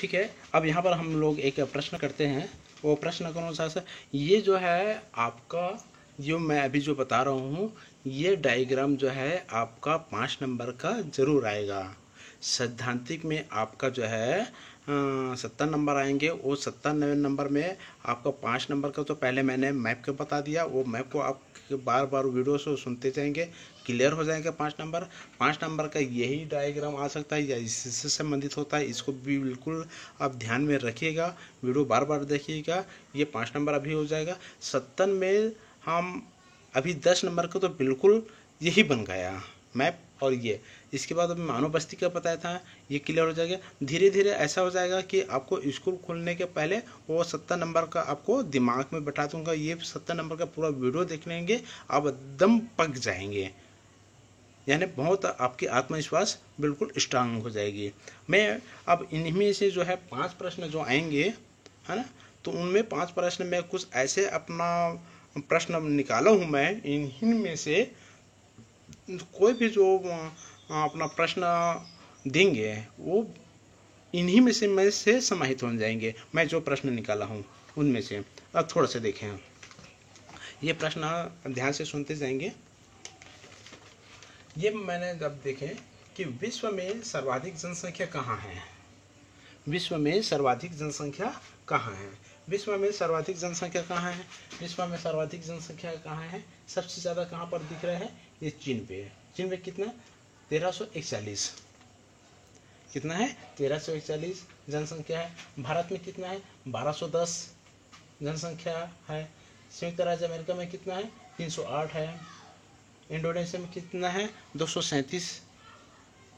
ठीक है, अब यहाँ पर हम लोग एक प्रश्न करते हैं। वो प्रश्न के अनुसार से ये जो है आपका, जो मैं अभी जो बता रहा हूँ, ये डायग्राम जो है आपका 5 नंबर का ज़रूर आएगा। सैद्धांतिक में आपका जो है 70 नंबर आएंगे। वो 70 नंबर में आपका 5 नंबर का तो पहले मैंने मैप के बता दिया। वो मैप को आप बार बार वीडियो से सुनते जाएंगे, क्लियर हो जाएंगे 5 नंबर। 5 नंबर का यही डायग्राम आ सकता है या इससे संबंधित होता है, इसको भी बिल्कुल आप ध्यान में रखिएगा, वीडियो बार बार देखिएगा। ये 5 नंबर अभी हो जाएगा। 70 में हम अभी 10 नंबर का तो बिल्कुल यही बन गया मैप। और ये इसके बाद अभी मानव बस्ती का बताया था, ये क्लियर हो जाएगा। धीरे धीरे ऐसा हो जाएगा कि आपको स्कूल खोलने के पहले वो 70 नंबर का आपको दिमाग में बैठा दूंगा। ये 70 नंबर का पूरा वीडियो देख लेंगे, आप एकदम पक जाएंगे, यानी बहुत आपकी आत्मविश्वास बिल्कुल स्ट्रांग हो जाएगी। मैं अब इनमें से जो है 5 प्रश्न जो आएंगे, है ना, तो उनमें 5 प्रश्न में कुछ ऐसे अपना प्रश्न निकाला हूँ मैं। इन्हीं में से कोई भी जो अपना प्रश्न देंगे वो इन्हीं में से समाहित हो जाएंगे। मैं जो प्रश्न निकाला हूँ उनमें से। अब थोड़ा सा देखें, ये प्रश्न ध्यान से सुनते जाएंगे। ये मैंने जब देखें कि विश्व में सर्वाधिक जनसंख्या कहाँ है, विश्व में सर्वाधिक जनसंख्या कहाँ है, विश्व में सर्वाधिक जनसंख्या कहाँ है, विश्व में सर्वाधिक जनसंख्या कहाँ है, सबसे ज़्यादा कहाँ पर दिख रहा है, ये चीन पे है। चीन में कितना, 1341, कितना है, 1341 जनसंख्या है। भारत में कितना है, 1210 जनसंख्या है। संयुक्त राज्य अमेरिका में कितना है, 308 है। इंडोनेशिया में कितना है, 237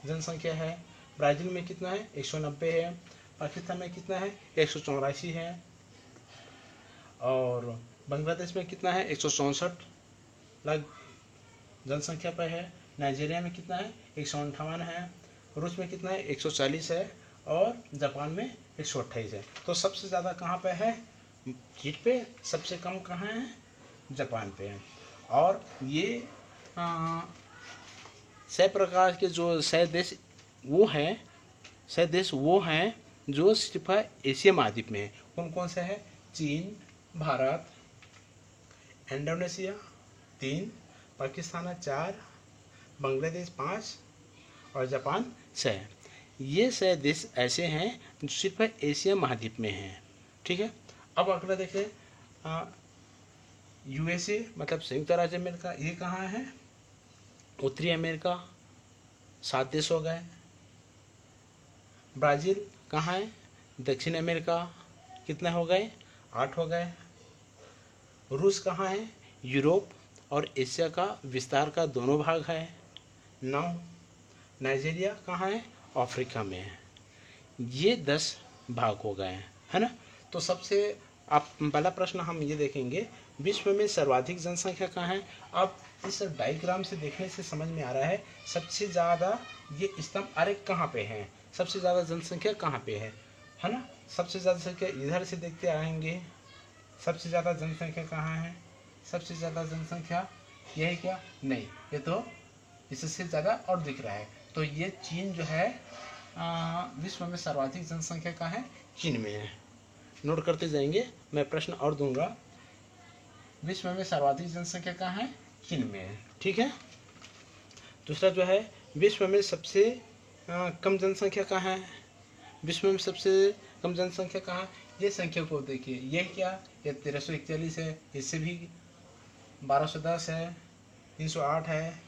जनसंख्या है। ब्राज़ील में कितना है, 190 है। पाकिस्तान में कितना है, 184 है। और बांग्लादेश में कितना है, 164 लाख जनसंख्या पर है। नाइजीरिया में कितना है, 158 है। रूस में कितना है, 140 है। और जापान में 128 है। तो सबसे ज़्यादा कहाँ पे है, चीन पे, सबसे कम कहाँ है, जापान पे है। और ये 6 प्रकार के जो 6 देश वो हैं, 6 देश वो हैं जो सिर्फ एशिया महाद्वीप में है। कौन कौन से है, चीन, भारत, इंडोनेशिया 3, पाकिस्तान 4, बांग्लादेश 5 और जापान 6। ये 6 देश ऐसे हैं जो सिर्फ एशिया महाद्वीप में हैं। ठीक है, अब अगला देखें, यूएसए मतलब संयुक्त राज्य अमेरिका, ये कहाँ है, उत्तरी अमेरिका 7 देश हो गए। ब्राज़ील कहाँ है, दक्षिण अमेरिका, कितने हो गए, 8 हो गए। रूस कहाँ है, यूरोप और एशिया का विस्तार का दोनों भाग है, 9। नाइजीरिया कहाँ है, अफ्रीका में है। ये 10 भाग हो गए हैं, है ना। तो सबसे आप पहला प्रश्न हम ये देखेंगे, विश्व में सर्वाधिक जनसंख्या कहाँ है। अब इस डायग्राम से देखने से समझ में आ रहा है सबसे ज़्यादा ये स्तंभ आरेख कहाँ पे है, सबसे ज़्यादा जनसंख्या कहाँ पे है ना। सबसे ज़्यादा संख्या इधर से देखते आएंगे, सबसे ज़्यादा जनसंख्या कहाँ है, सबसे ज़्यादा जनसंख्या यही क्या, नहीं, ये तो इससे ज़्यादा और दिख रहा है। तो ये चीन जो है विश्व में सर्वाधिक जनसंख्या कहाँ है, चीन में है। नोट करते जाएंगे, मैं प्रश्न और दूंगा। विश्व में सर्वाधिक जनसंख्या कहाँ है, चीन में है। ठीक है, दूसरा जो है, विश्व में सबसे कम जनसंख्या कहाँ है, विश्व में सबसे कम जनसंख्या कहाँ, ये संख्या को देखिए, ये क्या, ये 1341 है, इससे भी 1210 है, 308 है,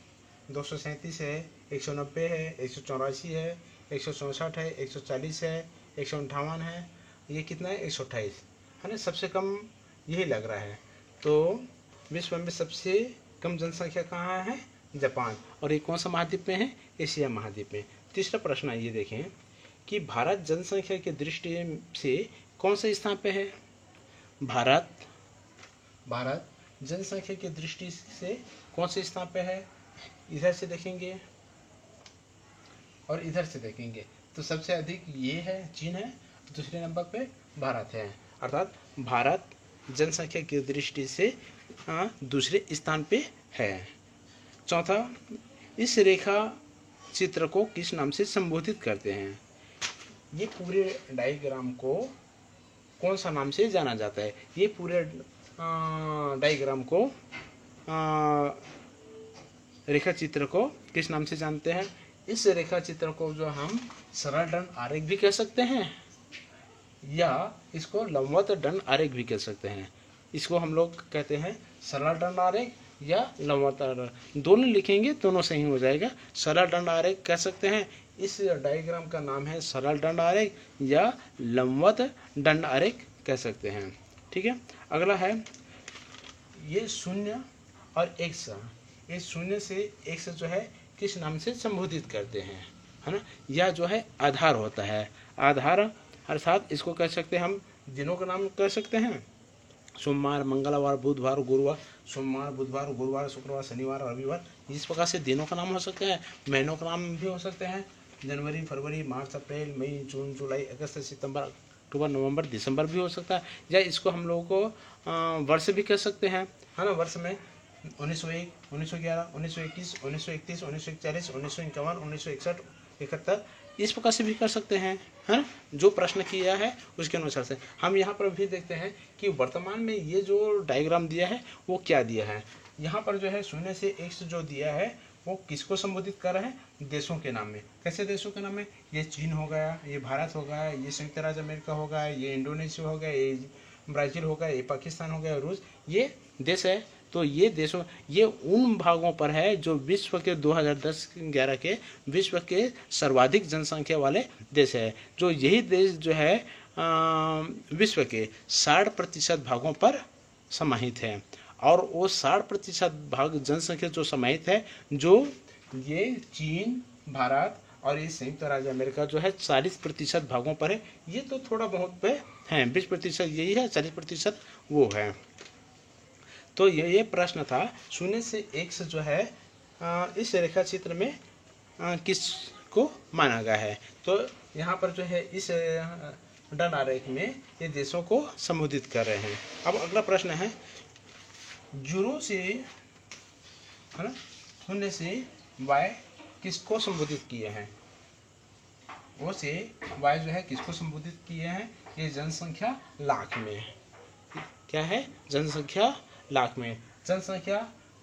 237 है, 190 है, 184 है, 164 है, 140 है, 158 है, ये कितना है, 128 है ना। सबसे कम यही लग रहा है। तो विश्व में सबसे कम जनसंख्या कहाँ है, जापान। और ये कौन सा महाद्वीप में है, एशिया महाद्वीप में। तीसरा प्रश्न ये देखें कि भारत जनसंख्या की दृष्टि से कौन से स्थान पे है, भारत जनसंख्या की दृष्टि से कौन से स्थान पे है। इधर से देखेंगे और इधर से देखेंगे तो सबसे अधिक ये है, चीन है, दूसरे नंबर पे भारत है। अर्थात भारत जनसंख्या की दृष्टि से दूसरे स्थान पे है। चौथा, इस रेखा चित्र को किस नाम से संबोधित करते हैं। ये पूरे डायग्राम को कौन सा नाम से जाना जाता है? ये पूरे डायग्राम को रेखा चित्र को किस नाम से जानते हैं? इस रेखा चित्र को जो हम सरल दंड आरेख भी कह सकते हैं या इसको लंबवत दंड आरेख भी कह सकते हैं। इसको हम लोग कहते हैं सरल दंड आरेख या लंबवत दंड, दोनों लिखेंगे दोनों सही हो जाएगा। सरल दंड आरेख कह सकते हैं, इस डायग्राम का नाम है सरल दंड आरेख या लंबवत दंड आरेख कह सकते हैं। ठीक है, अगला है ये 0 और x, ये 0 से x जो है किस नाम से संबोधित करते हैं, है ना? यह जो है आधार होता है। आधार अर्थात इसको कह सकते हैं हम दिनों का नाम कह सकते हैं, सोमवार, मंगलवार, बुधवार, गुरुवार, सोमवार, बुधवार, गुरुवार, शुक्रवार, शनिवार, रविवार, इस प्रकार से दिनों का नाम हो सकते हैं। महीनों का नाम भी हो सकते हैं, जनवरी, फरवरी, मार्च, अप्रैल, मई, जून, जुलाई, अगस्त, सितंबर, अक्टूबर, नवंबर, दिसंबर भी हो सकता है। या इसको हम लोगों को वर्ष भी कह सकते हैं, है ना? वर्ष में 1901, 1911, 1921, 1931, 1941, 1951, 1961, 71, इस प्रकार से भी कर सकते हैं, है ना? जो प्रश्न किया है उसके अनुसार से। हम यहाँ पर भी देखते हैं कि वर्तमान में ये जो डायग्राम दिया है वो क्या दिया है। यहाँ पर जो है 0 से x जो दिया है वो किसको संबोधित कर रहा है? देशों के नाम में। कैसे देशों के नाम में? ये चीन हो गया, ये भारत हो गया, ये संयुक्त राज्य अमेरिका हो गया, ये इंडोनेशिया हो गया, ये ब्राज़ील हो गया, ये पाकिस्तान हो गया, रूस, ये देश है। तो ये देशों, ये उन भागों पर है जो विश्व के 2010-11 के विश्व के सर्वाधिक जनसंख्या वाले देश है। जो यही देश जो है विश्व के 60% भागों पर समाहित है। और वो 60% भाग जनसंख्या जो समाहित है, जो ये चीन, भारत और ये संयुक्त राज्य अमेरिका जो है 40% भागों पर है। ये तो थोड़ा बहुत पे है, 20% यही है, 40% वो है। तो ये प्रश्न था 0 से x जो है इस रेखा चित्र में किसको माना गया है? तो यहाँ पर जो है इस दंड आरेख में ये देशों को संबोधित कर रहे हैं। अब अगला प्रश्न है 0 से, है ना, 0 से y किसको संबोधित किए हैं? O से y जो है किसको संबोधित किए हैं? ये जनसंख्या लाख में। क्या है? जनसंख्या लाख में। जनसंख्या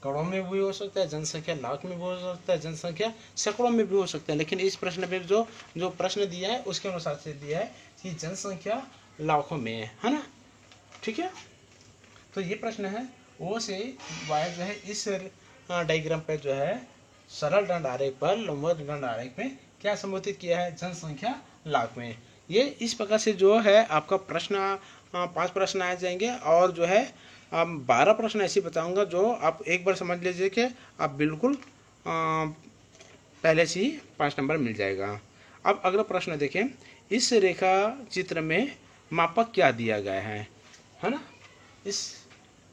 करोड़ में भी हो सकता है, जनसंख्या लाख में भी हो सकता है, जनसंख्या सैकड़ों में भी हो सकता है। लेकिन इस प्रश्न में जो प्रश्न दिया है उसके अनुसार से दिया है कि जनसंख्या लाखों में है ना? ठीक है, तो ये प्रश्न है ओ से वाई जो है इस डायग्राम पे जो है सरल दंड आरेख पर लंबवत दंड आरेख में क्या संबोधित किया है? जनसंख्या लाख में। ये इस प्रकार से जो है आपका प्रश्न 5 प्रश्न आ जाएंगे और जो है 12 प्रश्न ऐसे बताऊंगा जो आप एक बार समझ लीजिए कि आप बिल्कुल पहले से ही 5 नंबर मिल जाएगा। अब अगला प्रश्न देखें, इस रेखा चित्र में मापक क्या दिया गया है ना? इस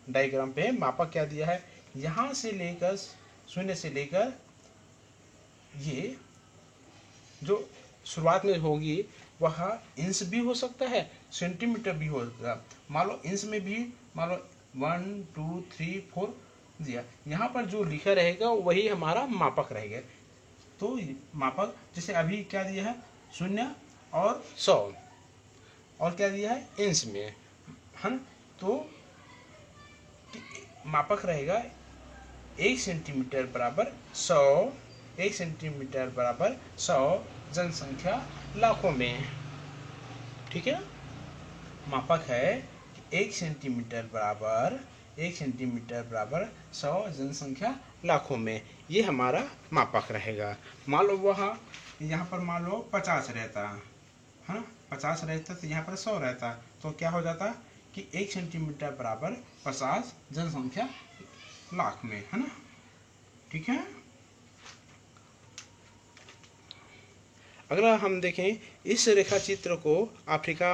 डायग्राम पे मापक क्या दिया है? यहाँ से लेकर 0 से लेकर ये जो शुरुआत में होगी वह इंच भी हो सकता है, सेंटीमीटर भी होगा। मान लो इंच में भी मान लो 1, 2, 3, 4 दिया, यहाँ पर जो लिखा रहेगा वही हमारा मापक रहेगा। तो मापक जैसे अभी क्या दिया है? 0 और 100 और क्या दिया है? इंच में, है ना? तो मापक रहेगा 1 सेंटीमीटर बराबर 100, 1 सेंटीमीटर बराबर 100 जनसंख्या लाखों में। ठीक है, मापक है 1 सेंटीमीटर बराबर 100 जनसंख्या लाखों में। ये हमारा मापक रहेगा। मान लो वहाँ यहाँ पर मान लो 50 रहता है ना, 50 रहता तो यहाँ पर 100 रहता, तो क्या हो जाता कि 1 सेंटीमीटर बराबर 50 जनसंख्या लाख में, है ना? ठीक है, अगला हम देखें, इस रेखा चित्र को अफ्रीका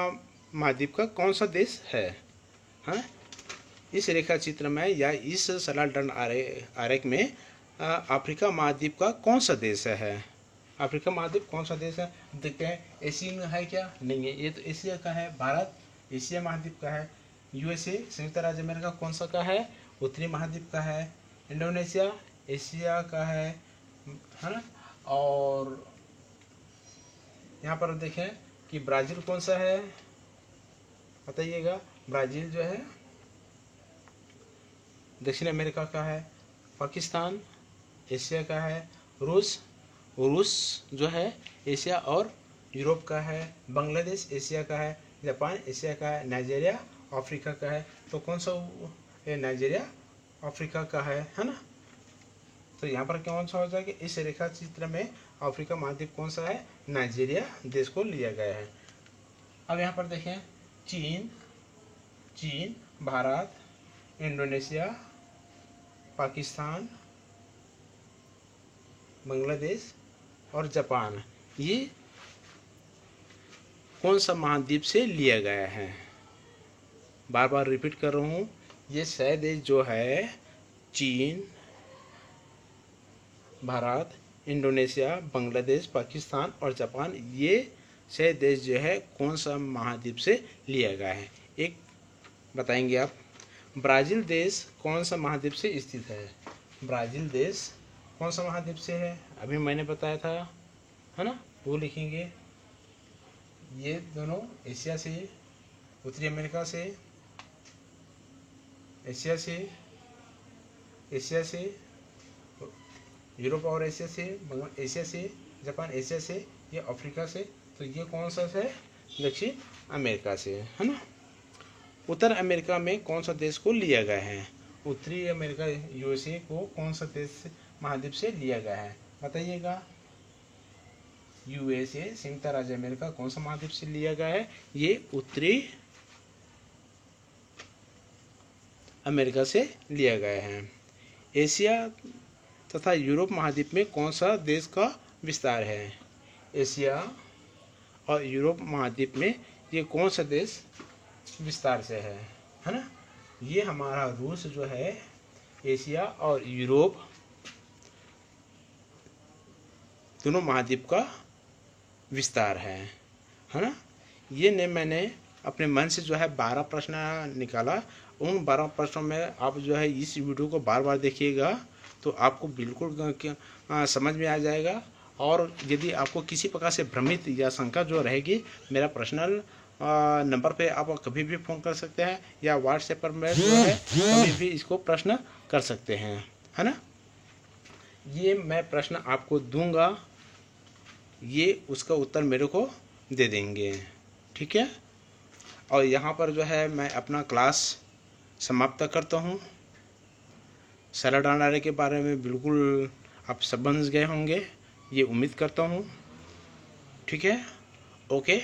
महाद्वीप का कौन सा देश है? हाँ, इस रेखा चित्र में या इस सरल दंड आरेख में अफ्रीका महाद्वीप का कौन सा देश है? अफ्रीका महाद्वीप कौन सा देश है? देखते हैं, एशिया में है क्या? नहीं है, ये तो एशिया का है। भारत एशिया महाद्वीप का है। यूएसए संयुक्त राज्य अमेरिका कौन सा का है? उत्तरी महाद्वीप का है। इंडोनेशिया एशिया का है ना? और यहाँ पर देखें कि ब्राज़ील कौन सा है, बताइएगा। ब्राज़ील जो है दक्षिण अमेरिका का है। पाकिस्तान एशिया का है। रूस जो है एशिया और यूरोप का है। बांग्लादेश एशिया का है। जापान एशिया का है। नाइजीरिया अफ्रीका का है। तो कौन सा ये नाइजीरिया अफ्रीका का है ना। तो यहाँ पर कौन सा हो जाएगा, इस रेखा चित्र में अफ्रीका महाद्वीप कौन सा है, नाइजीरिया देश को लिया गया है। अब यहाँ पर देखें चीन, भारत, इंडोनेशिया, पाकिस्तान, बांग्लादेश और जापान, ये कौन सा महाद्वीप से लिया गया है। बार बार रिपीट कर रहा हूँ, ये 6 देश जो है चीन, भारत, इंडोनेशिया, बांग्लादेश, पाकिस्तान और जापान, ये 6 देश जो है कौन सा महाद्वीप से लिया गया है। एक बताएंगे आप, ब्राज़ील देश कौन सा महाद्वीप से स्थित है। ब्राज़ील देश कौन सा महाद्वीप से है, अभी मैंने बताया था, है ना, वो लिखेंगे। ये दोनों एशिया से, उत्तरी अमेरिका से, एशिया से, यूरोप और एशिया से, जापान एशिया से, ये अफ्रीका से, तो ये कौन सा है, दक्षिण अमेरिका से, है ना। उत्तर अमेरिका में कौन सा देश को लिया गया है, उत्तरी अमेरिका यूएसए को कौन सा देश महाद्वीप से लिया गया है, बताइएगा। यूएसए संयुक्त राज्य अमेरिका कौन सा महाद्वीप से लिया गया है, ये उत्तरी अमेरिका से लिया गया है। एशिया तथा यूरोप महाद्वीप में कौन सा देश का विस्तार है, एशिया और यूरोप महाद्वीप में ये कौन सा देश विस्तार से है ना। ये हमारा रूस जो है एशिया और यूरोप दोनों महाद्वीप का विस्तार है ना। ये ने मैंने अपने मन से जो है 12 प्रश्न निकाला। उन 12 प्रश्नों में आप जो है इस वीडियो को बार बार देखिएगा तो आपको बिल्कुल समझ में आ जाएगा। और यदि आपको किसी प्रकार से भ्रमित या शंका जो रहेगी, मेरा पर्सनल नंबर पे आप कभी भी फ़ोन कर सकते हैं या व्हाट्सएप पर मैं जो है कभी भी इसको प्रश्न कर सकते हैं, है ना। ये मैं प्रश्न आपको दूंगा, ये उसका उत्तर मेरे को दे देंगे, ठीक है। और यहाँ पर जो है मैं अपना क्लास समाप्त करता हूँ। सरल डायनामिक के बारे में बिल्कुल आप समझ गए होंगे, ये उम्मीद करता हूँ, ठीक है। ओके।